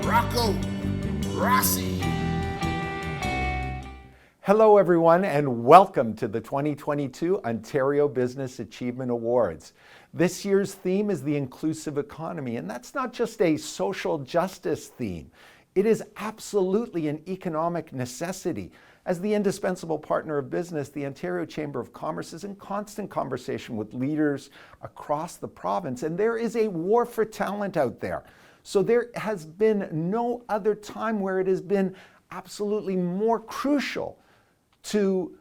Rocco Rossi. Hello everyone and welcome to the 2022 Ontario Business Achievement Awards. This year's theme is the inclusive economy, and that's not just a social justice theme. It is absolutely an economic necessity. As the indispensable partner of business, the Ontario Chamber of Commerce is in constant conversation with leaders across the province, and there is a war for talent out there. So there has been no other time where it has been absolutely more crucial to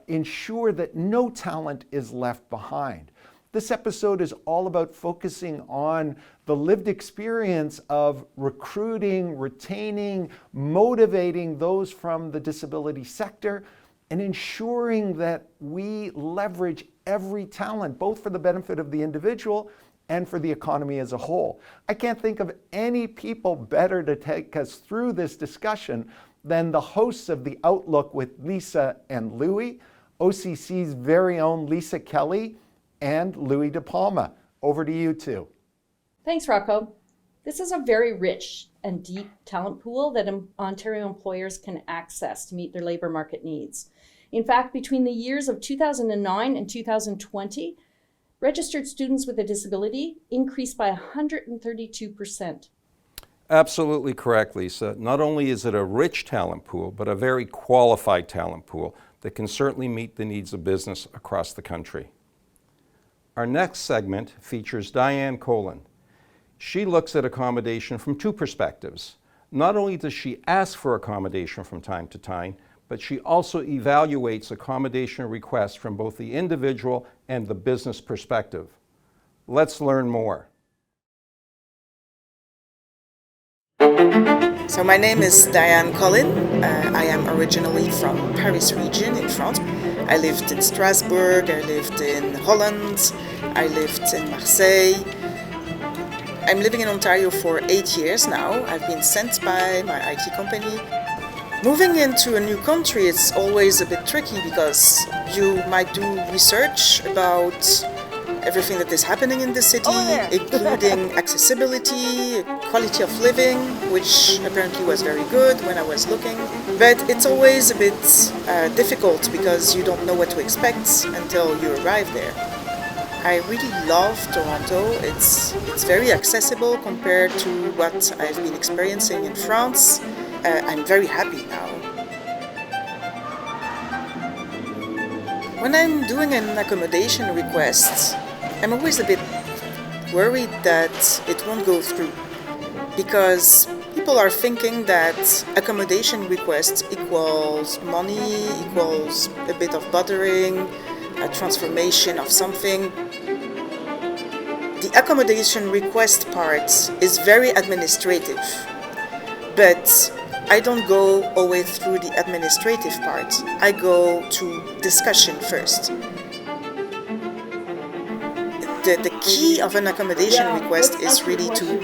ensure that no talent is left behind. This episode is all about focusing on the lived experience of recruiting, retaining, motivating those from the disability sector, and ensuring that we leverage every talent, both for the benefit of the individual and for the economy as a whole. I can't think of any people better to take us through this discussion than the hosts of The Outlook with Lisa and Louis, OCC's very own Lisa Kelly and Louis De Palma. Over to you two. Thanks, Rocco. This is a very rich and deep talent pool that Ontario employers can access to meet their labor market needs. In fact, between the years of 2009 and 2020, registered students with a disability increased by 132%. Absolutely correct, Lisa. Not only is it a rich talent pool, but a very qualified talent pool that can certainly meet the needs of business across the country. Our next segment features Diane Colin. She looks at accommodation from two perspectives. Not only does she ask for accommodation from time to time, but she also evaluates accommodation requests from both the individual and the business perspective. Let's learn more. So my name is Diane Collin. I am originally from Paris region in France. I lived in Strasbourg, I lived in Holland, I lived in Marseille. I'm living in Ontario for 8 years now. I've been sent by my IT company. Moving into a new country is always a bit tricky because you might do research about everything that is happening in the city, including accessibility, quality of living, which apparently was very good when I was looking. But it's always a bit difficult because you don't know what to expect until you arrive there. I really love Toronto. It's very accessible compared to what I've been experiencing in France. I'm very happy now. When I'm doing an accommodation request, I'm always a bit worried that it won't go through because people are thinking that accommodation requests equals money, equals a bit of bothering, a transformation of something. The accommodation request part is very administrative, but I don't go always through the administrative part. I go to discussion first. The key of an accommodation request is really to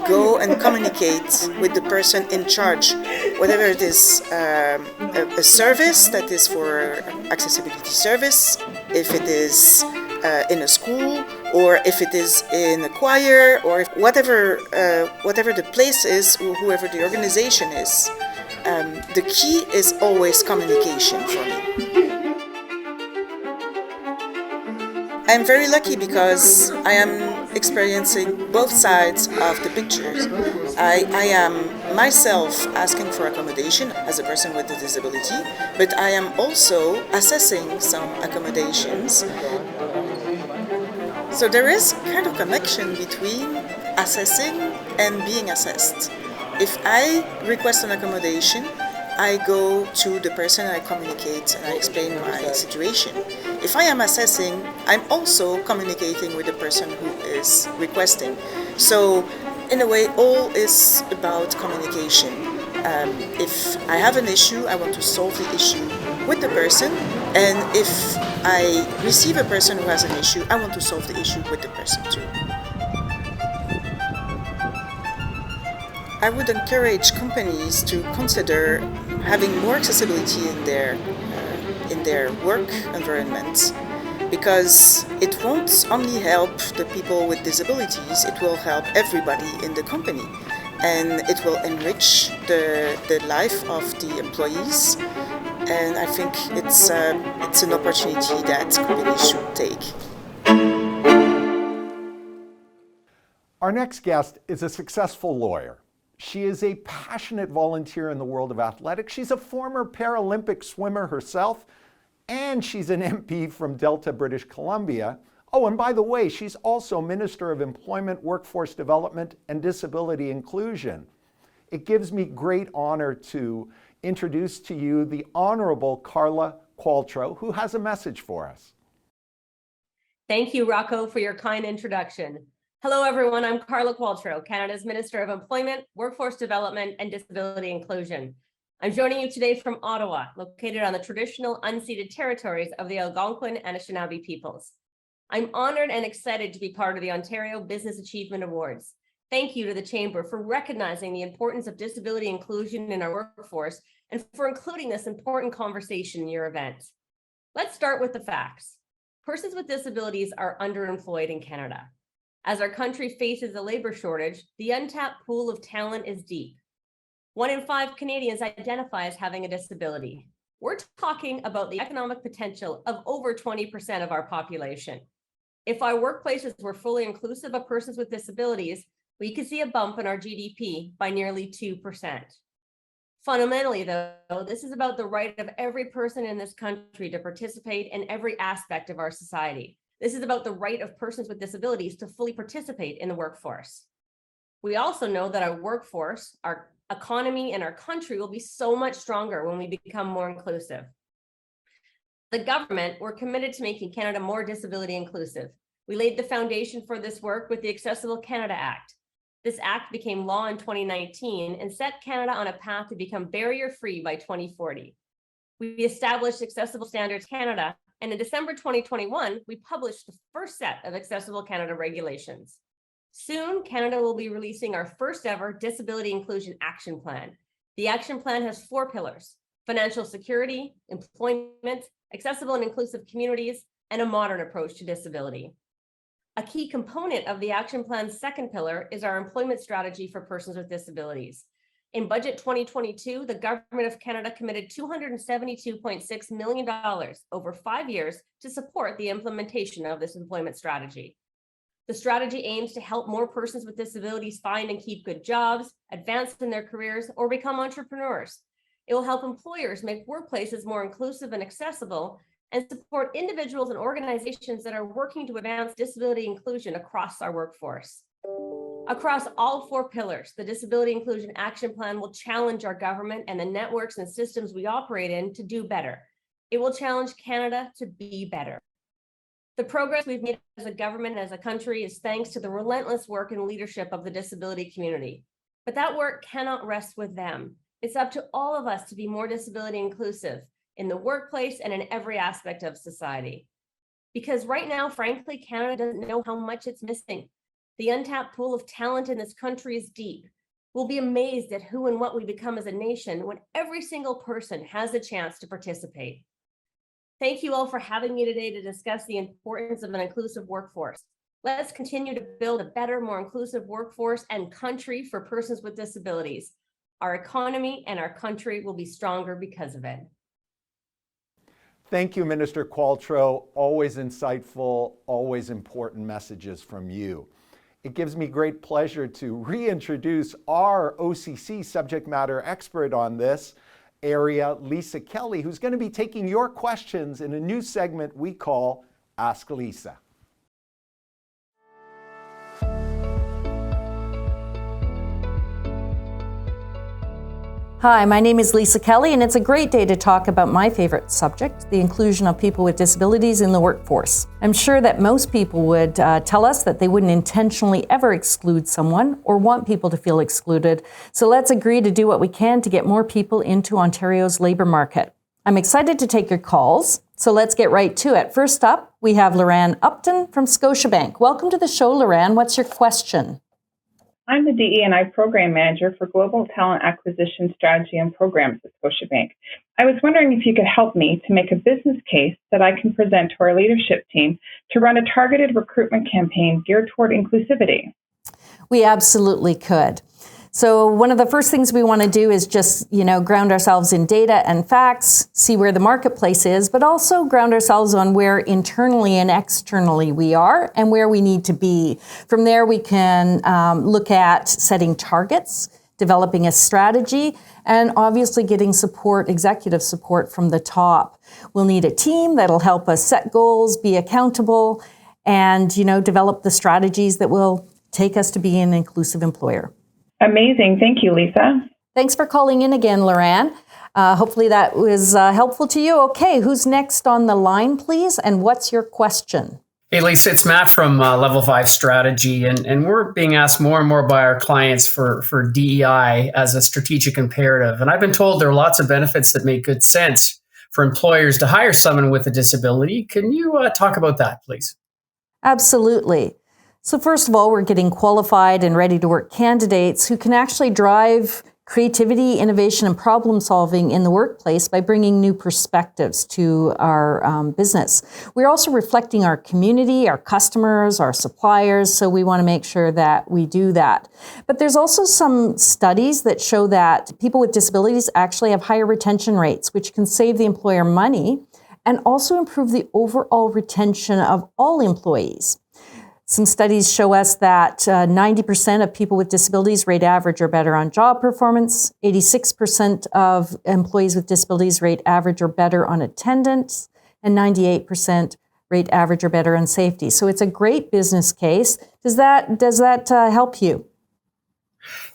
go and communicate with the person in charge, whether it is a service that is for accessibility service, if it is in a school, or if it is in a choir, or whatever the place is, or whoever the organization is. The key is always communication for me. I'm very lucky because I am experiencing both sides of the picture. I am myself asking for accommodation as a person with a disability, but I am also assessing some accommodations. So there is kind of connection between assessing and being assessed. If I request an accommodation, I go to the person, I communicate, and I explain my situation. If I am assessing, I'm also communicating with the person who is requesting. So, in a way, all is about communication. If I have an issue, I want to solve the issue with the person, and if I receive a person who has an issue, I want to solve the issue with the person too. I would encourage companies to consider having more accessibility in their work environment, because it won't only help the people with disabilities, it will help everybody in the company. and it will enrich the life of the employees. And I think it's an opportunity that companies should take. Our next guest is a successful lawyer. She is a passionate volunteer in the world of athletics. She's a former Paralympic swimmer herself, and she's an MP from Delta, British Columbia. Oh, and by the way, she's also Minister of Employment, Workforce Development, and Disability Inclusion. It gives me great honor to introduce to you the Honorable Carla Qualtrough, who has a message for us. Thank you, Rocco, for your kind introduction. Hello, everyone. I'm Carla Qualtrough, Canada's Minister of Employment, Workforce Development, and Disability Inclusion. I'm joining you today from Ottawa, located on the traditional unceded territories of the Algonquin and Anishinaabe peoples. I'm honored and excited to be part of the Ontario Business Achievement Awards. Thank you to the Chamber for recognizing the importance of disability inclusion in our workforce and for including this important conversation in your event. Let's start with the facts. Persons with disabilities are underemployed in Canada. As our country faces a labor shortage, the untapped pool of talent is deep. 1 in 5 Canadians identify as having a disability. We're talking about the economic potential of over 20% of our population. If our workplaces were fully inclusive of persons with disabilities, we could see a bump in our GDP by nearly 2%. Fundamentally, though, this is about the right of every person in this country to participate in every aspect of our society. This is about the right of persons with disabilities to fully participate in the workforce. We also know that our workforce, our economy, and our country will be so much stronger when we become more inclusive. The government, we're committed to making Canada more disability inclusive. We laid the foundation for this work with the Accessible Canada Act. This act became law in 2019 and set Canada on a path to become barrier-free by 2040. We established Accessible Standards Canada, and in December 2021, we published the first set of Accessible Canada regulations. Soon, Canada will be releasing our first ever Disability Inclusion Action Plan. The action plan has 4 pillars: financial security, employment, accessible and inclusive communities, and a modern approach to disability. A key component of the action plan's second pillar is our employment strategy for persons with disabilities. In Budget 2022, the Government of Canada committed $272.6 million over 5 years to support the implementation of this employment strategy. The strategy aims to help more persons with disabilities find and keep good jobs, advance in their careers, or become entrepreneurs. It will help employers make workplaces more inclusive and accessible, and support individuals and organizations that are working to advance disability inclusion across our workforce. Across all 4 pillars, the Disability Inclusion Action Plan will challenge our government and the networks and systems we operate in to do better. It will challenge Canada to be better. The progress we've made as a government and as a country is thanks to the relentless work and leadership of the disability community. But that work cannot rest with them. It's up to all of us to be more disability inclusive in the workplace and in every aspect of society. Because right now, frankly, Canada doesn't know how much it's missing. The untapped pool of talent in this country is deep. We'll be amazed at who and what we become as a nation when every single person has a chance to participate. Thank you all for having me today to discuss the importance of an inclusive workforce. Let's continue to build a better, more inclusive workforce and country for persons with disabilities. Our economy and our country will be stronger because of it. Thank you, Minister Qualtrough. Always insightful, always important messages from you. It gives me great pleasure to reintroduce our OCC subject matter expert on this area, Lisa Kelly, who's going to be taking your questions in a new segment we call Ask Lisa. Hi, my name is Lisa Kelly, and it's a great day to talk about my favorite subject, the inclusion of people with disabilities in the workforce. I'm sure that most people would tell us that they wouldn't intentionally ever exclude someone or want people to feel excluded. So let's agree to do what we can to get more people into Ontario's labour market. I'm excited to take your calls, so let's get right to it. First up, we have Loran Upton from Scotiabank. Welcome to the show, Loran. What's your question? I'm the DE&I Program Manager for Global Talent Acquisition Strategy and Programs at Scotiabank. I was wondering if you could help me to make a business case that I can present to our leadership team to run a targeted recruitment campaign geared toward inclusivity. We absolutely could. So one of the first things we want to do is just, ground ourselves in data and facts, see where the marketplace is, but also ground ourselves on where internally and externally we are and where we need to be. From there, we can look at setting targets, developing a strategy, and obviously getting support, executive support from the top. We'll need a team that'll help us set goals, be accountable, and, develop the strategies that will take us to be an inclusive employer. Amazing. Thank you, Lisa. Thanks for calling in again, Loran. Hopefully that was helpful to you. Okay, who's next on the line, please? And what's your question? Hey, Lisa, it's Matt from Level 5 Strategy, and we're being asked more and more by our clients for DEI as a strategic imperative. And I've been told there are lots of benefits that make good sense for employers to hire someone with a disability. Can you talk about that, please? Absolutely. So first of all, we're getting qualified and ready to work candidates who can actually drive creativity, innovation, and problem solving in the workplace by bringing new perspectives to our business. We're also reflecting our community, our customers, our suppliers, so we want to make sure that we do that. But there's also some studies that show that people with disabilities actually have higher retention rates, which can save the employer money and also improve the overall retention of all employees. Some studies show us that 90% of people with disabilities rate average or better on job performance, 86% of employees with disabilities rate average or better on attendance, and 98% rate average or better on safety. So it's a great business case. Does that help you?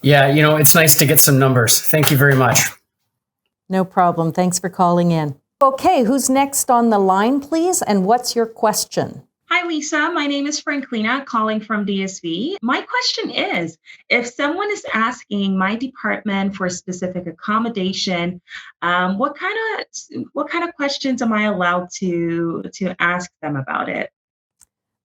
Yeah, it's nice to get some numbers. Thank you very much. No problem. Thanks for calling in. Okay, who's next on the line, please? And what's your question? Hi, Lisa. My name is Franklina, calling from DSV. My question is, if someone is asking my department for a specific accommodation, what kind of questions am I allowed to ask them about it?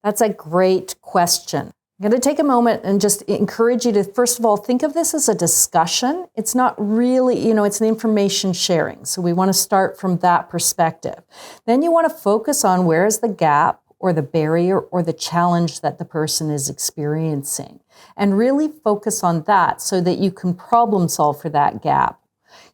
That's a great question. I'm going to take a moment and just encourage you to, first of all, think of this as a discussion. It's not really, it's an information sharing. So we want to start from that perspective. Then you want to focus on where is the gap or the barrier or the challenge that the person is experiencing, and really focus on that so that you can problem solve for that gap.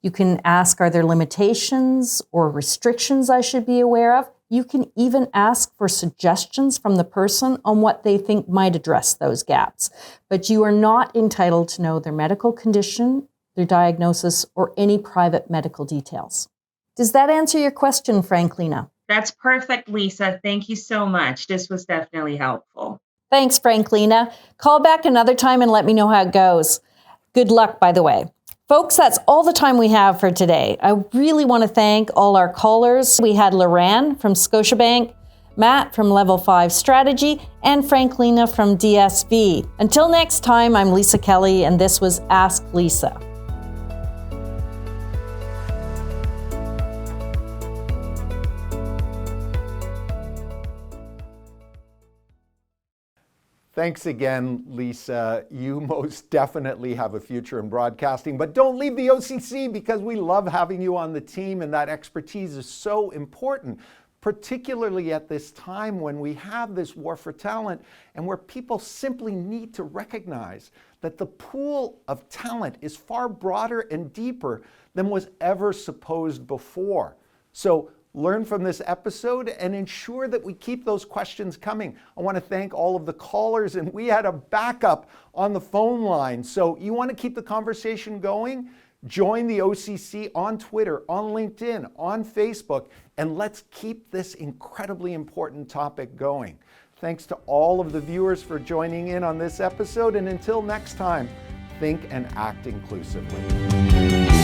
You can ask, are there limitations or restrictions I should be aware of? You can even ask for suggestions from the person on what they think might address those gaps. But you are not entitled to know their medical condition, their diagnosis, or any private medical details. Does that answer your question, Franklina? That's perfect, Lisa. Thank you so much. This was definitely helpful. Thanks, Franklina. Call back another time and let me know how it goes. Good luck, by the way. Folks, that's all the time we have for today. I really want to thank all our callers. We had Loran from Scotiabank, Matt from Level 5 Strategy, and Franklina from DSV. Until next time, I'm Lisa Kelly, and this was Ask Lisa. Thanks again, Lisa. You most definitely have a future in broadcasting, but don't leave the OCC because we love having you on the team, and that expertise is so important, particularly at this time when we have this war for talent and where people simply need to recognize that the pool of talent is far broader and deeper than was ever supposed before. So learn from this episode and ensure that we keep those questions coming. I want to thank all of the callers, and we had a backup on the phone line. So you want to keep the conversation going? Join the OCC on Twitter, on LinkedIn, on Facebook, and let's keep this incredibly important topic going. Thanks to all of the viewers for joining in on this episode, and until next time, think and act inclusively.